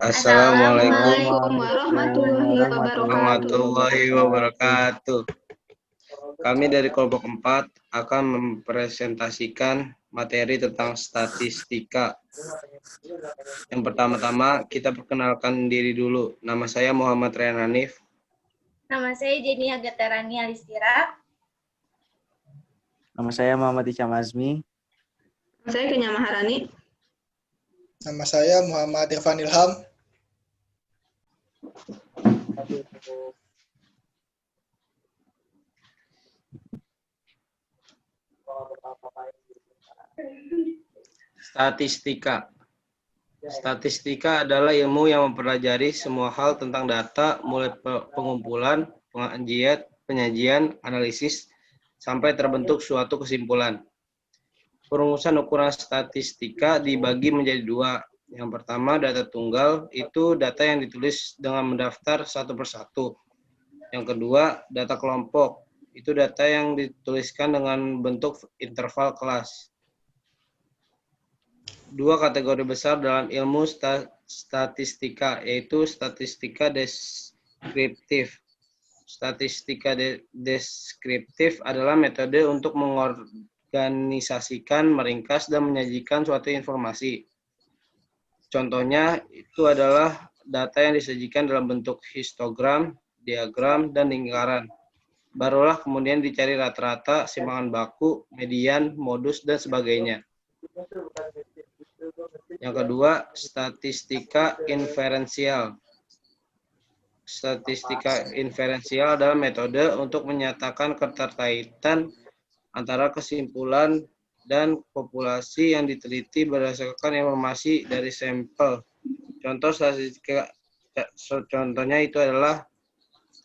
Assalamualaikum Assalamualaikum warahmatullahi wabarakatuh. Kami dari kelompok 4 akan mempresentasikan materi tentang statistika. Yang pertama-tama kita perkenalkan diri dulu. Nama saya Muhammad Ryan Hanif. Nama saya Jenny Agatarani Alistira. Nama saya Muhammad Isyam Azmi. Nama saya Kenya Maharani. Nama saya Muhammad Irfan Ilham. Statistika. Statistika adalah ilmu yang mempelajari semua hal tentang data, mulai pengumpulan, penyajian, analisis, sampai terbentuk suatu kesimpulan. Perumusan ukuran statistika dibagi menjadi dua. Yang pertama, data tunggal, itu data yang ditulis dengan mendaftar satu persatu. Yang kedua, data kelompok, itu data yang dituliskan dengan bentuk interval kelas. Dua kategori besar dalam ilmu statistika, yaitu statistika deskriptif. Statistika deskriptif adalah metode untuk mengorganisasikan, meringkas, dan menyajikan suatu informasi. Contohnya itu adalah data yang disajikan dalam bentuk histogram, diagram, dan lingkaran. Barulah kemudian dicari rata-rata, simpangan baku, median, modus, dan sebagainya. Yang kedua, statistika inferensial. Statistika inferensial adalah metode untuk menyatakan keterkaitan antara kesimpulan dan populasi yang diteliti berdasarkan informasi dari sampel. Contohnya itu adalah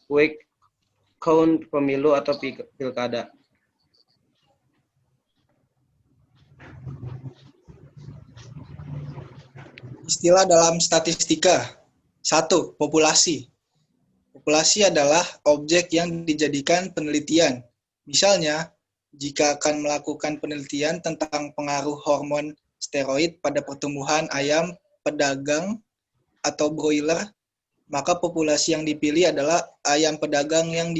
quick count pemilu atau pilkada. Istilah dalam statistika. 1. Populasi. Populasi adalah objek yang dijadikan penelitian. Misalnya, jika akan melakukan penelitian tentang pengaruh hormon steroid pada pertumbuhan ayam pedagang atau broiler, maka populasi yang dipilih adalah ayam pedagang yang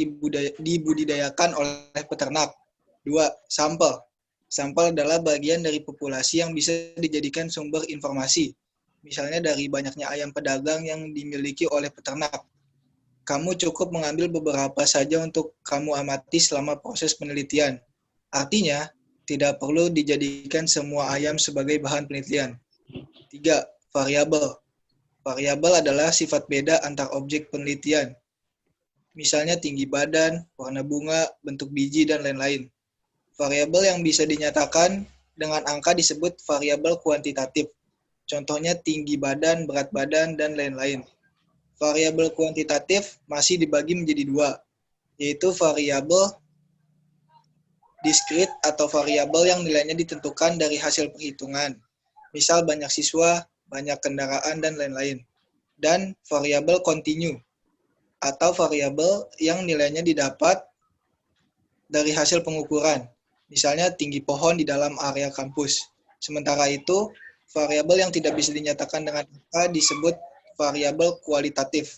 dibudidayakan oleh peternak. 2. Sampel. Sampel adalah bagian dari populasi yang bisa dijadikan sumber informasi. Misalnya dari banyaknya ayam pedagang yang dimiliki oleh peternak. Kamu cukup mengambil beberapa saja untuk kamu amati selama proses penelitian. Artinya, tidak perlu dijadikan semua ayam sebagai bahan penelitian. 3. Variabel. Variabel adalah sifat beda antar objek penelitian. Misalnya tinggi badan, warna bunga, bentuk biji, dan lain-lain. Variabel yang bisa dinyatakan dengan angka disebut variabel kuantitatif. Contohnya tinggi badan, berat badan, dan lain-lain. Variabel kuantitatif masih dibagi menjadi dua, yaitu variabel diskrit atau variabel yang nilainya ditentukan dari hasil perhitungan. Misal banyak siswa, banyak kendaraan, dan lain-lain. Dan variabel kontinu atau variabel yang nilainya didapat dari hasil pengukuran. Misalnya tinggi pohon di dalam area kampus. Sementara itu, variabel yang tidak bisa dinyatakan dengan angka disebut variabel kualitatif.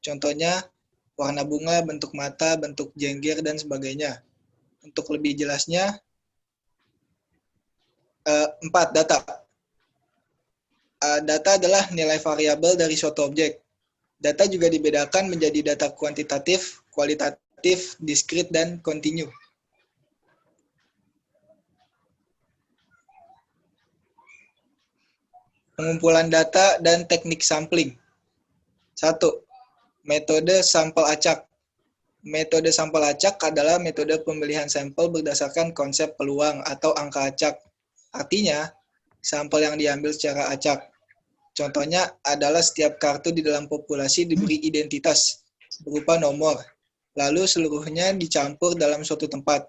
Contohnya, warna bunga, bentuk mata, bentuk jengger, dan sebagainya. Untuk lebih jelasnya, 4. Data. Data adalah nilai variabel dari suatu objek. Data juga dibedakan menjadi data kuantitatif, kualitatif, diskrit, dan kontinu. Pengumpulan data dan teknik sampling. 1. Metode sampel acak. Metode sampel acak adalah metode pemilihan sampel berdasarkan konsep peluang atau angka acak. Artinya, sampel yang diambil secara acak. Contohnya adalah setiap kartu di dalam populasi diberi identitas berupa nomor, lalu seluruhnya dicampur dalam suatu tempat.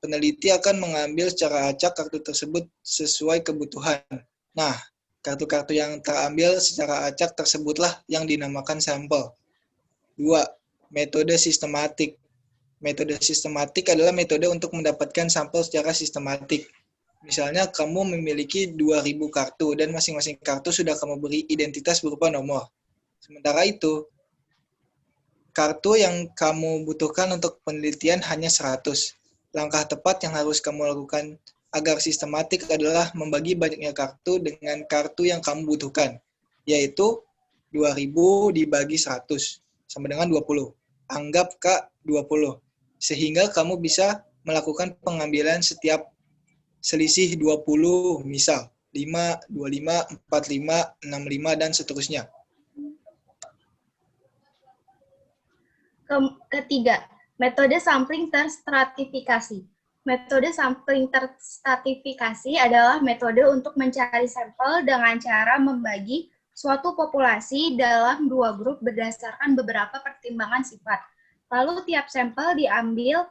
Peneliti akan mengambil secara acak kartu tersebut sesuai kebutuhan. Nah, kartu-kartu yang terambil secara acak tersebutlah yang dinamakan sampel. 2. Metode sistematik. Metode sistematik adalah metode untuk mendapatkan sampel secara sistematik. Misalnya kamu memiliki 2.000 kartu dan masing-masing kartu sudah kamu beri identitas berupa nomor. Sementara itu, kartu yang kamu butuhkan untuk penelitian hanya 100. Langkah tepat yang harus kamu lakukan agar sistematik adalah membagi banyaknya kartu dengan kartu yang kamu butuhkan, yaitu 2.000 dibagi 100 sama dengan 20. Anggap K 20. Sehingga kamu bisa melakukan pengambilan setiap selisih 20, misal 5, 25, 45, 65, dan seterusnya. Ketiga, metode sampling terstratifikasi. Metode sampling terstratifikasi adalah metode untuk mencari sampel dengan cara membagi suatu populasi dalam dua grup berdasarkan beberapa pertimbangan sifat. Lalu tiap sampel diambil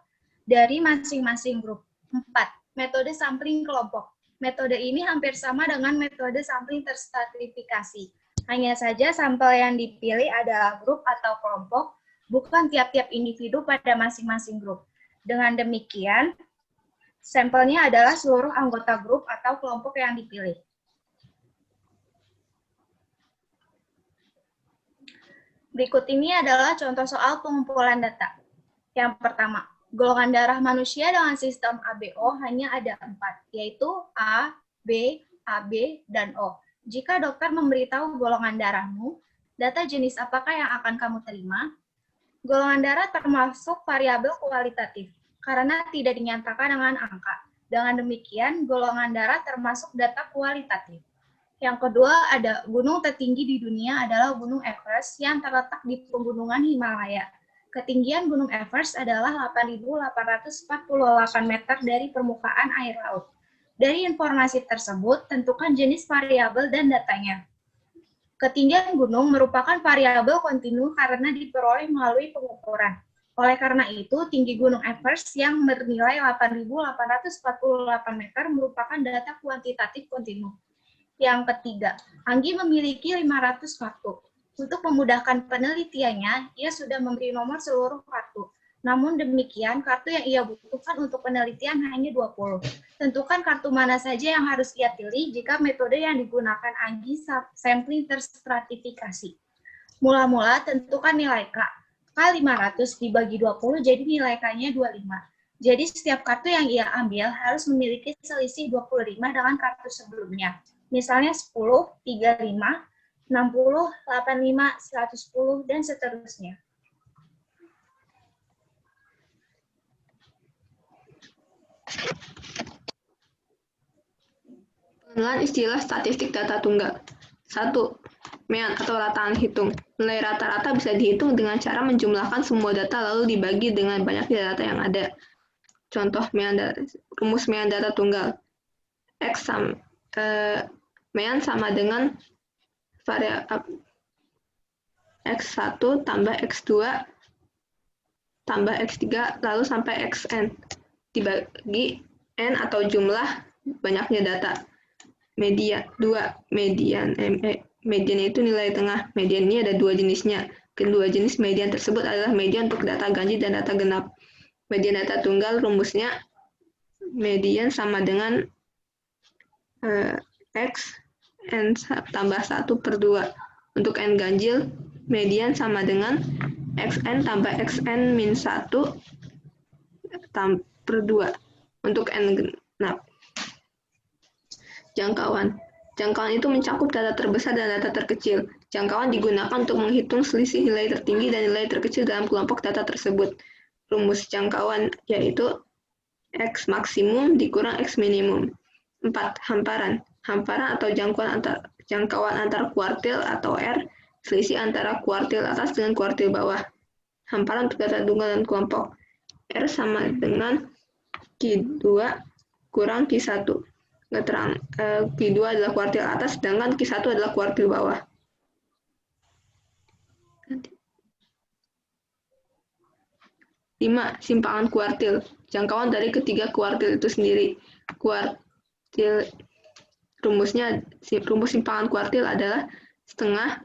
dari masing-masing grup. 4. Metode sampling kelompok. Metode ini hampir sama dengan metode sampling terstratifikasi. Hanya saja sampel yang dipilih adalah grup atau kelompok, bukan tiap-tiap individu pada masing-masing grup. Dengan demikian, sampelnya adalah seluruh anggota grup atau kelompok yang dipilih. Berikut ini adalah contoh soal pengumpulan data. Yang pertama, golongan darah manusia dengan sistem ABO hanya ada 4, yaitu A, B, AB, dan O. Jika dokter memberitahu golongan darahmu, data jenis apakah yang akan kamu terima? Golongan darah termasuk variabel kualitatif, karena tidak dinyatakan dengan angka. Dengan demikian, golongan darah termasuk data kualitatif. Yang kedua, ada gunung tertinggi di dunia adalah Gunung Everest yang terletak di pegunungan Himalaya. Ketinggian Gunung Everest adalah 8.848 meter dari permukaan air laut. Dari informasi tersebut, tentukan jenis variabel dan datanya. Ketinggian gunung merupakan variabel kontinu karena diperoleh melalui pengukuran. Oleh karena itu, tinggi Gunung Everest yang bernilai 8.848 meter merupakan data kuantitatif kontinu. Yang ketiga, Anggi memiliki 500 kartu. Untuk memudahkan penelitiannya, ia sudah memberi nomor seluruh kartu. Namun demikian, kartu yang ia butuhkan untuk penelitian hanya 20. Tentukan kartu mana saja yang harus ia pilih jika metode yang digunakan Anggi sampling terstratifikasi. Mula-mula tentukan nilai K. K 500 dibagi 20 jadi nilai K-nya 25. Jadi setiap kartu yang ia ambil harus memiliki selisih 25 dengan kartu sebelumnya. Misalnya 10, 35, 60, 85, 110, dan seterusnya. Pengenalan istilah statistik data tunggal. 1. Mean atau rataan hitung. Nilai rata-rata bisa dihitung dengan cara menjumlahkan semua data lalu dibagi dengan banyaknya data yang ada. Contoh rumus mean data tunggal. Mean sama dengan variabel X1 tambah X2 tambah X3 lalu sampai Xn dibagi N atau jumlah banyaknya data. Median 2. Median itu nilai tengah. Median ini ada dua jenisnya. Kedua jenis median tersebut adalah median untuk data ganjil dan data genap. Median data tunggal rumusnya median sama dengan X N tambah 1/2. Untuk N ganjil, median sama dengan Xn tambah Xn min 1/2. Untuk N genap. Jangkauan. Jangkauan itu mencakup data terbesar dan data terkecil. Jangkauan digunakan untuk menghitung selisih nilai tertinggi dan nilai terkecil dalam kelompok data tersebut. Rumus jangkauan yaitu X maksimum dikurang X minimum. 4. Hamparan. Hamparan atau jangkauan antar kuartil atau R, selisih antara kuartil atas dengan kuartil bawah. Hamparan untuk data tunggal dan kelompok. R sama dengan Q2 kurang Q1. Q2 adalah kuartil atas, sedangkan Q1 adalah kuartil bawah. 5. Simpangan kuartil. Jangkauan dari ketiga kuartil itu sendiri. Rumus simpangan kuartil adalah setengah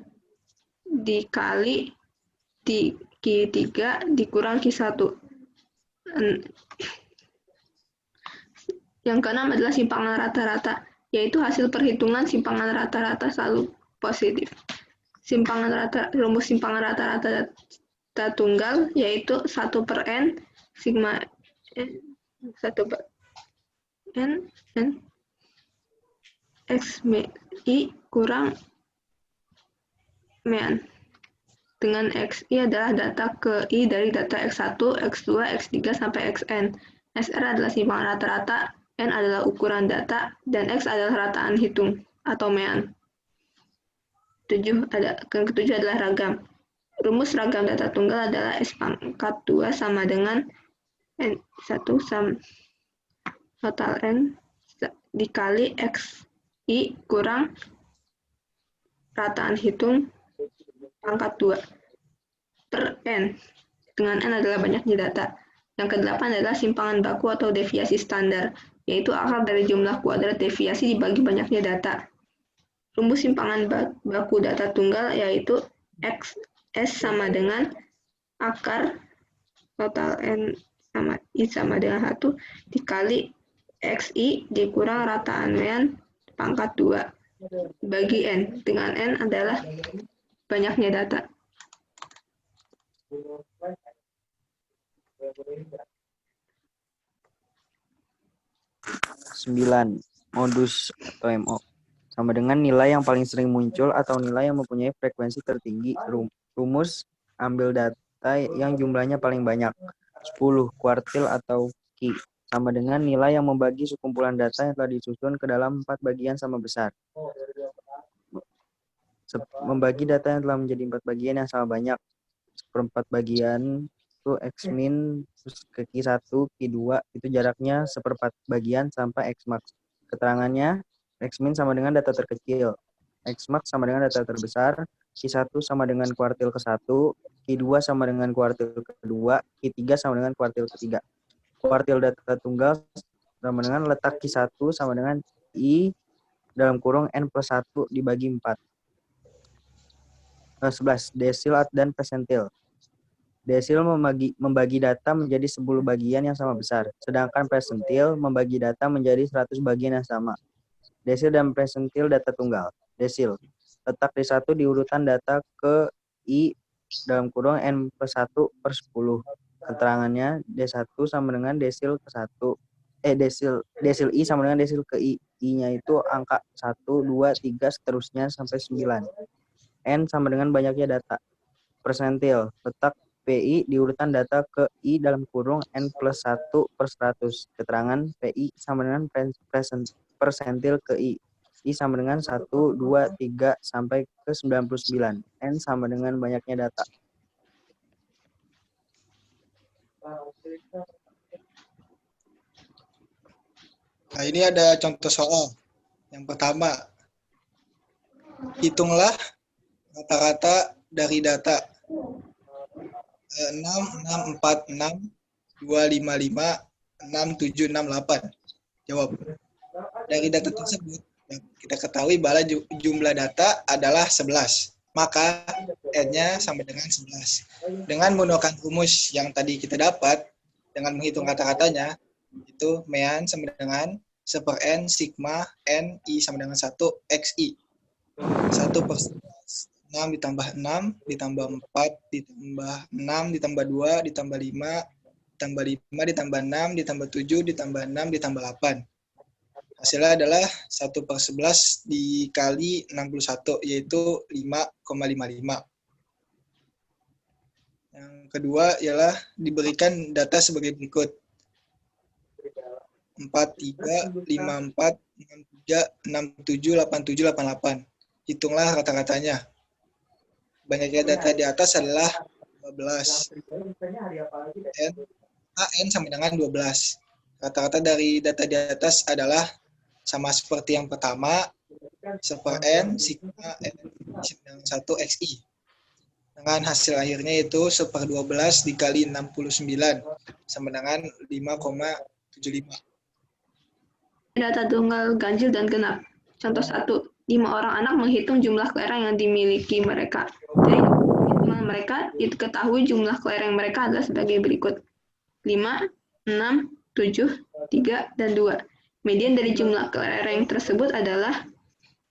dikali Q3 dikurang Q1. Yang keenam adalah simpangan rata-rata, yaitu hasil perhitungan simpangan rata-rata selalu positif. Rumus simpangan rata-rata data tunggal yaitu 1/n sigma n 1/n x i kurang mean, dengan xi adalah data ke i dari data x1, x2, x3 sampai xn. SR adalah simpangan rata-rata, n adalah ukuran data, dan x adalah rataan hitung atau mean. Yang ketujuh adalah ragam. Rumus ragam data tunggal adalah S pangkat 2 sama dengan N1 sama total N dikali XI kurang rataan hitung pangkat 2 per N, dengan N adalah banyaknya data. Yang kedelapan adalah simpangan baku atau deviasi standar, yaitu akar dari jumlah kuadrat deviasi dibagi banyaknya data. Rumus simpangan baku data tunggal yaitu XS sama dengan akar total N sama I sama dengan 1 dikali XI dikurang rataan mean pangkat 2 bagi N, dengan N adalah banyaknya data. Sembilan, modus atau MO. Sama dengan nilai yang paling sering muncul atau nilai yang mempunyai frekuensi tertinggi. Rumus ambil data yang jumlahnya paling banyak, 10 kuartil atau Q, sama dengan nilai yang membagi sekumpulan data yang telah disusun ke dalam 4 bagian sama besar. Membagi data yang telah menjadi 4 bagian yang sama banyak, seperempat bagian itu X min ke Q1, Q2 itu jaraknya seperempat bagian sampai X max. Keterangannya X min sama dengan data terkecil, X max sama dengan data terbesar, Q1 sama dengan kuartil ke-1, Q2 sama dengan kuartil ke-2, Q3 sama dengan kuartil ke-3. Kuartil data tunggal sama dengan letak Q1 sama dengan I dalam kurung N plus 1 dibagi 4. 11. Desil dan persentil. Desil membagi data menjadi 10 bagian yang sama besar, sedangkan persentil membagi data menjadi 100 bagian yang sama. Desil dan persentil data tunggal. Desil, letak D1 di urutan data ke I dalam kurung N plus 1 per 10. Keterangannya D1 sama dengan desil ke 1. Desil I sama dengan desil ke I. I-nya itu angka 1, 2, 3, seterusnya sampai 9. N sama dengan banyaknya data. Persentil, letak PI di urutan data ke I dalam kurung N plus 1 per 100. Keterangan PI sama dengan persentil ke I. I sama dengan 1, 2, 3, sampai ke 99. N sama dengan banyaknya data. Nah, ini ada contoh soal. Yang pertama, hitunglah rata-rata dari data 6, 6, 4, 6, 2, 5, 5, 6, 7, 6, 8. Jawab. Dari data tersebut, kita ketahui bahwa jumlah data adalah 11. Maka N-nya sama dengan 11. Dengan menggunakan rumus yang tadi kita dapat, dengan menghitung kata-katanya, itu mean sama dengan 1/n sigma N I sama dengan 1 XI. 1 per 11. 6 ditambah 6, ditambah 4, ditambah 6, ditambah 2, ditambah 5, ditambah 5, ditambah 6, ditambah 7, ditambah 6, ditambah 8. Hasilnya adalah 1 per 11 dikali 61, yaitu 5,55. Yang kedua ialah diberikan data sebagai berikut. 4, 3, 5, 4, 6, 3, 6, 7, 8, 7, 8, 8. Hitunglah kata-katanya. Banyaknya data di atas adalah 12. N sama dengan 12. Kata-kata dari data di atas adalah sama seperti yang pertama, 1/n sigma N dengan 1 XI. Dengan hasil akhirnya itu 1/12 dikali 69 sama dengan 5,75. Data tunggal ganjil dan genap. Contoh 1. 5 orang anak menghitung jumlah kelereng yang dimiliki mereka. Dari hitungan mereka, diketahui jumlah kelereng mereka adalah sebagai berikut. 5, 6, 7, 3, dan 2. Median dari jumlah kelereng tersebut adalah,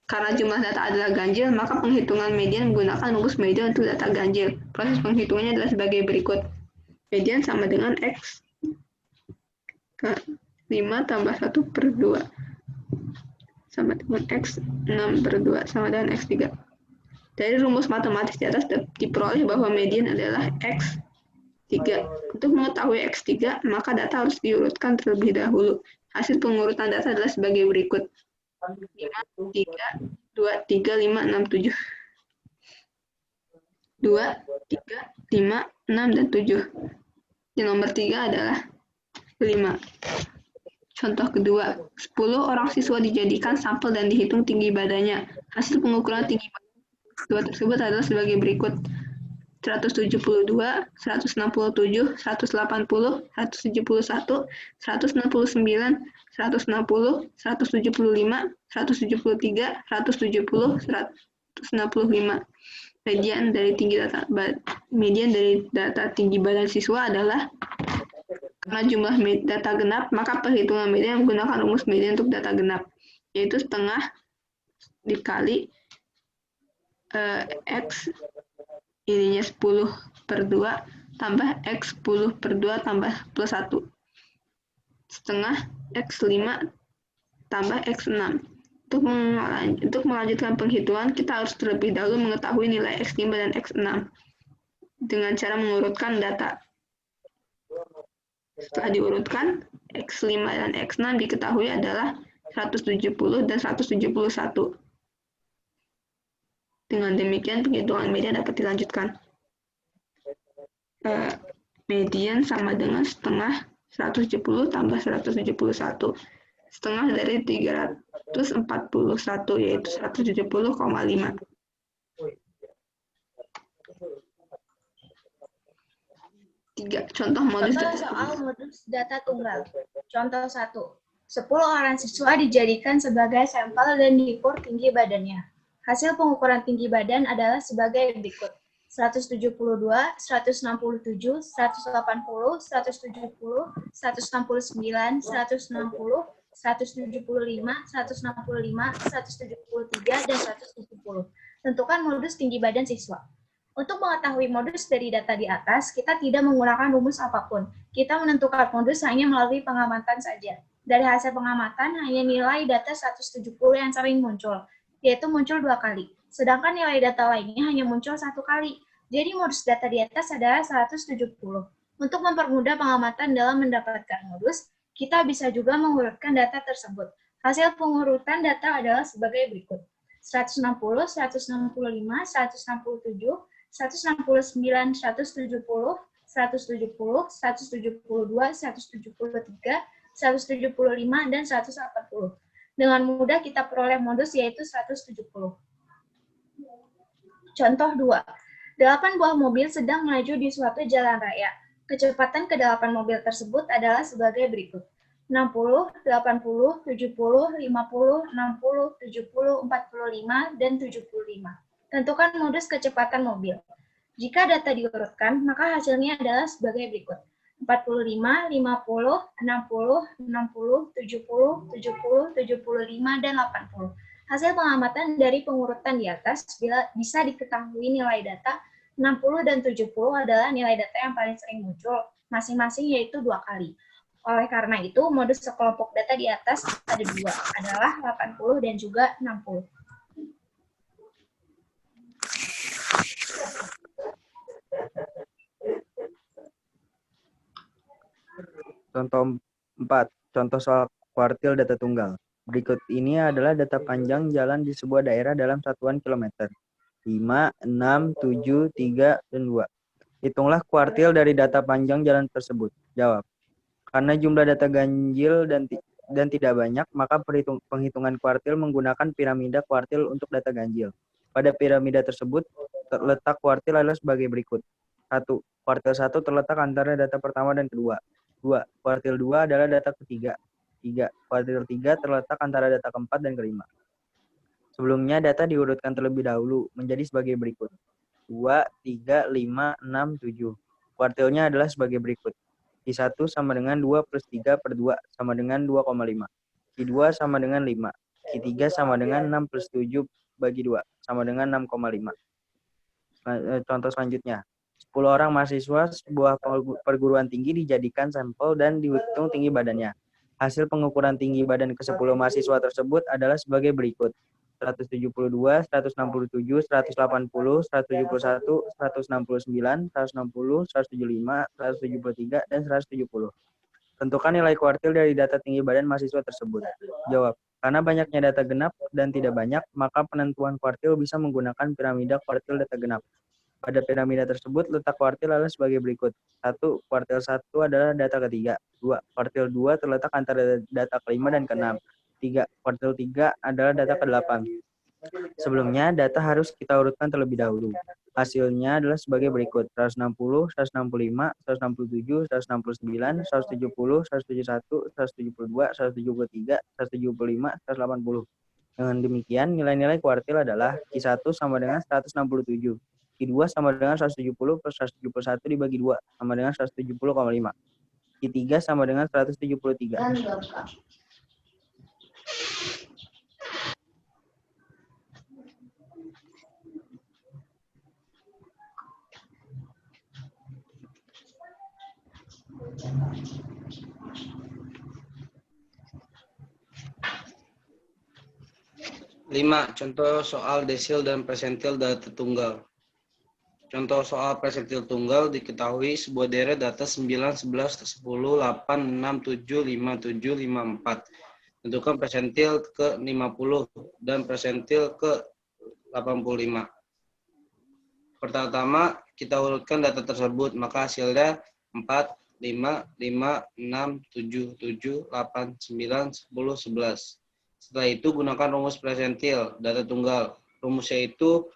karena jumlah data adalah ganjil, maka penghitungan median menggunakan rumus median untuk data ganjil. Proses penghitungannya adalah sebagai berikut. Median sama dengan X ke 5 tambah 1 per 2 sama dengan X 6 per 2 sama dengan X 3. Dari rumus matematis di atas diperoleh bahwa median adalah X 3. Untuk mengetahui X 3, maka data harus diurutkan terlebih dahulu. Hasil pengurutan data adalah sebagai berikut. 5, 3, 2, 3, 5, 6, 7. 2, 3, 5, 6, dan 7. Yang nomor 3 adalah 5. Contoh kedua, 10 orang siswa dijadikan sampel dan dihitung tinggi badannya. Hasil pengukuran tinggi badan siswa tersebut adalah sebagai berikut. 172, 167, 180, 171, 169, 160, 175, 173, 170, 165. Median dari data tinggi badan siswa adalah, karena jumlah data genap, maka perhitungan median menggunakan rumus median untuk data genap, yaitu setengah dikali X ininya 10 per 2 tambah X 10 per 2 tambah plus 1. Setengah X 5 tambah X 6. Untuk melanjutkan penghitungan, kita harus terlebih dahulu mengetahui nilai X 5 dan X 6 dengan cara mengurutkan data. Setelah diurutkan, X 5 dan X 6 diketahui adalah 170 dan 171. Dengan demikian, penghitungan median dapat dilanjutkan. Median sama dengan setengah 170 tambah 171. Setengah dari 341, yaitu 170,5. Contoh modus Contoh soal modus data tunggal. Contoh 1. 10 orang siswa dijadikan sebagai sampel dan diukur tinggi badannya. Hasil pengukuran tinggi badan adalah sebagai berikut. 172, 167, 180, 170, 169, 160, 175, 175, 173, dan 170. Tentukan modus tinggi badan siswa. Untuk mengetahui modus dari data di atas, kita tidak menggunakan rumus apapun. Kita menentukan modus hanya melalui pengamatan saja. Dari hasil pengamatan, hanya nilai data 170 yang sering muncul, yaitu muncul 2 kali. Sedangkan nilai data lainnya hanya muncul 1 kali. Jadi modus data di atas adalah 170. Untuk mempermudah pengamatan dalam mendapatkan modus, kita bisa juga mengurutkan data tersebut. Hasil pengurutan data adalah sebagai berikut. 160, 165, 167, 169, 170, 170, 172, 173, 175, dan 180. Dengan mudah kita peroleh modus yaitu 170. Contoh 2. 8 buah mobil sedang melaju di suatu jalan raya. Kecepatan ke-8 mobil tersebut adalah sebagai berikut. 60, 80, 70, 50, 60, 70, 45, dan 75. Tentukan modus kecepatan mobil. Jika data diurutkan, maka hasilnya adalah sebagai berikut. 45, 50, 60, 60, 70, 70, 75, dan 80. Hasil pengamatan dari pengurutan di atas bisa diketahui nilai data 60 dan 70 adalah nilai data yang paling sering muncul, masing-masing yaitu 2 kali. Oleh karena itu, modus sekelompok data di atas ada 2, adalah 80 dan juga 60. Contoh 4. Contoh soal kuartil data tunggal. Berikut ini adalah data panjang jalan di sebuah daerah dalam satuan kilometer. 5, 6, 7, 3, dan 2. Hitunglah kuartil dari data panjang jalan tersebut. Jawab. Karena jumlah data ganjil dan tidak banyak, maka penghitungan kuartil menggunakan piramida kuartil untuk data ganjil. Pada piramida tersebut, terletak kuartil adalah sebagai berikut. 1. Kuartil 1 terletak antara data pertama dan kedua. 2. Kuartil 2 adalah data ketiga. 3. Kuartil 3 terletak antara data keempat dan kelima. Sebelumnya, data diurutkan terlebih dahulu menjadi sebagai berikut. 2, 3, 5, 6, 7. Kuartilnya adalah sebagai berikut. I1 sama dengan 2 plus 3 per 2 sama dengan 2,5. Q2 sama dengan 5. Q3 sama dengan 6 plus 7 bagi 2, sama dengan 6,5. Contoh selanjutnya. 10 orang mahasiswa sebuah perguruan tinggi dijadikan sampel dan dihitung tinggi badannya. Hasil pengukuran tinggi badan ke-10 mahasiswa tersebut adalah sebagai berikut. 172, 167, 180, 171, 169, 160, 175, 173, dan 170. Tentukan nilai kuartil dari data tinggi badan mahasiswa tersebut. Jawab. Karena banyaknya data genap dan tidak banyak, maka penentuan kuartil bisa menggunakan piramida kuartil data genap. Pada piramida tersebut, letak kuartil adalah sebagai berikut. 1. Kuartil 1 adalah data ketiga. 2. Kuartil 2 terletak antara data kelima dan keenam. 3. Kuartil 3 adalah data ke-8. Sebelumnya, data harus kita urutkan terlebih dahulu. Hasilnya adalah sebagai berikut. 160, 165, 167, 169, 170, 171, 172, 173, 175, 180. Dengan demikian, nilai-nilai kuartil adalah Q1 sama dengan 167. Q2 sama dengan 170 plus 171 dibagi 2, sama dengan 170,5. Q3 sama dengan 173. 5. Contoh soal desil dan persentil data tunggal. Contoh soal persentil tunggal diketahui sebuah deret data 9, 11, 10, 8, 6, 7, 5, 7, 5, 4. Tentukan persentil ke 50 dan persentil ke 85. Pertama, kita urutkan data tersebut, maka hasilnya 4, 5, 5, 6, 7, 7, 8, 9, 10, 11. Setelah itu gunakan rumus persentil data tunggal. Rumusnya itu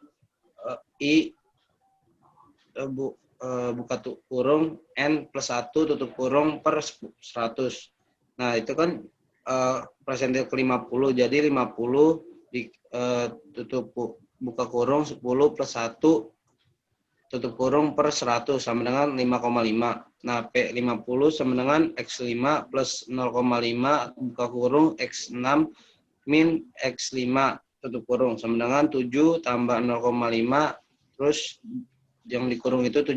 I buka kurung N plus 1 tutup kurung per 100. Nah, itu kan persentil ke 50. Jadi 50 tutup buka kurung 10 plus 1 tutup kurung per 100 sama dengan 5,5. Nah, P50 sama dengan X5 plus 0,5 buka kurung X6 min X5 tutup kurung sama dengan 7 tambah 0,5 terus yang dikurung itu 7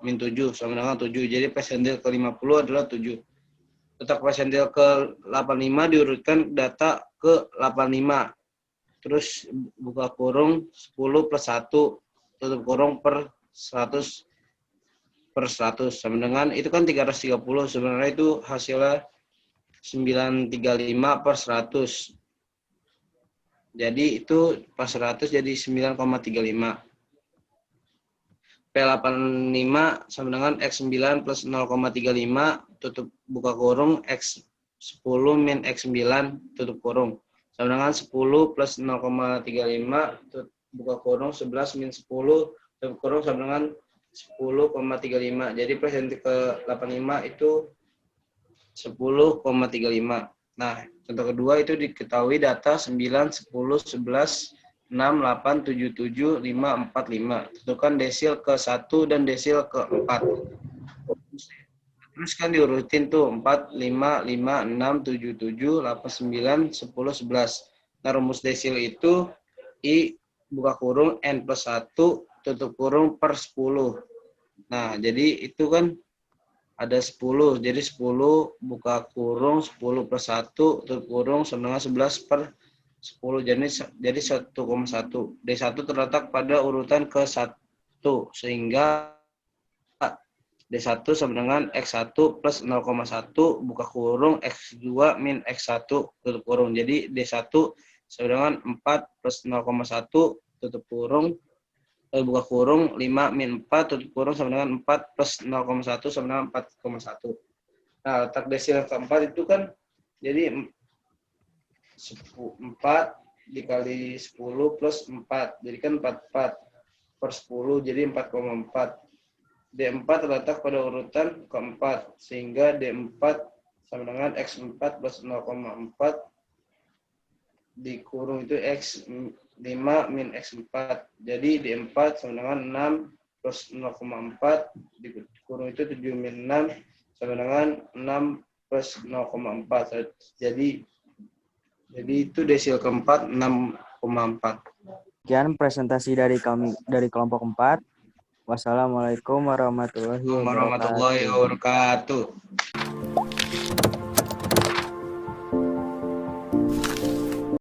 min 7 sama dengan 7. Jadi persentil ke 50 adalah 7. Letak persentil ke 85 diurutkan data ke 85. Terus buka kurung 10 plus 1 tutup kurung per 100 per 100 sama dengan itu kan 330. Sebenarnya itu hasilnya 935 per 100. Jadi itu pas 100 jadi 9,35. P85 sama dengan X9 plus 0,35 tutup buka kurung X10 min X9 tutup kurung. Sama dengan 10 plus 0,35 tutup buka kurung 11 min 10 tutup kurung sama dengan 10,35. Jadi persentil ke 85 itu 10,35. Nah, contoh kedua itu diketahui data 9, 10, 11, 6, 8, 7, 7, 5, 4, 5. Tentukan desil ke 1 dan desil ke 4. Terus kan diurutin tuh 4, 5, 5, 6, 7, 7, 8, 9, 10, 11. Nah, rumus desil itu I buka kurung N plus 1 tutup kurung per 10. Nah, jadi itu kan ada 10, jadi 10 buka kurung 10 plus 1 tutup kurung sama dengan 11 per 10, jadi 1,1. D1 terletak pada urutan ke-1, sehingga D1 sama dengan X1 plus 0,1 buka kurung X2 min X1 tutup kurung. Jadi D1 sama dengan 4 plus 0,1 tutup kurung buka kurung 5 min 4 tutup kurung sama dengan 4 plus 0,1 sama dengan 4,1. Nah, letak desil keempat itu kan jadi 4 dikali 10 plus 4. Jadi kan 44 per 10 jadi 4,4. D4 terletak pada urutan keempat sehingga D4 sama dengan X4 plus 0,4 dikurung itu X5 min X4. Jadi D4 sama dengan 6 plus 0,4 dikurung itu 7 min 6 sama dengan 6 plus 0,4. Jadi Jadi itu desil keempat 6,4. Sekian presentasi dari kami dari kelompok 4. Wassalamualaikum warahmatullahi Warahmatullahi wabarakatuh. wabarakatuh.